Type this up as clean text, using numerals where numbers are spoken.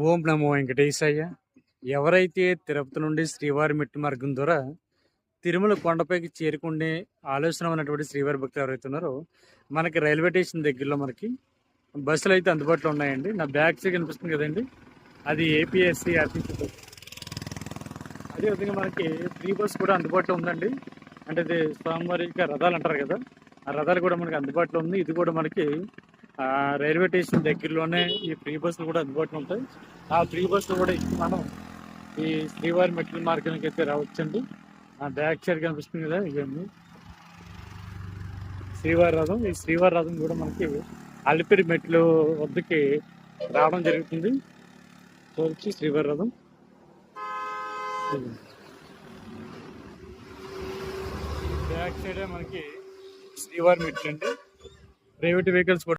ఓం నమో వెంకటేశయ్య. ఎవరైతే తిరుపతి నుండి శ్రీవారి మెట్టు మార్గం ద్వారా తిరుమల కొండపైకి చేరుకునే ఆలోచన ఉన్నటువంటి శ్రీవారి భక్తులు ఎవరైతే ఉన్నారో మనకి రైల్వే స్టేషన్ దగ్గరలో మనకి బస్సులు అయితే అందుబాటులో ఉన్నాయండి. నా బ్యాక్ సైడ్ కనిపిస్తుంది కదండి, అది ఏపీఎస్సి ఆర్టీసీ బస్. అదేవిధంగా మనకి ఫ్రీ బస్ కూడా అందుబాటులో ఉందండి. అంటే ఇది స్వామివారి రథాలు అంటారు కదా, ఆ రథాలు కూడా మనకి అందుబాటులో ఉంది. ఇది కూడా మనకి రైల్వే స్టేషన్ దగ్గరలోనే ఈ ఫ్రీ బస్సులు కూడా అందుబాటులో ఉంటాయి. ఆ ఫ్రీ బస్సులు కూడా మనం ఈ శ్రీవారి మెట్ల మార్గానికి అయితే రావచ్చండి. ఆ బ్యాక్ సైడ్ కనిపిస్తుంది కదా, ఇవన్నీ శ్రీవారి రథం. ఈ శ్రీవారి రథం కూడా మనకి అలిపిరి మెట్లు వద్దకి రావడం జరుగుతుంది. చూడొచ్చు శ్రీవారి రథం. బ్యాక్ సైడే మనకి శ్రీవారి మెట్లు అండి. ప్రైవేట్ వెహికల్స్ కూడా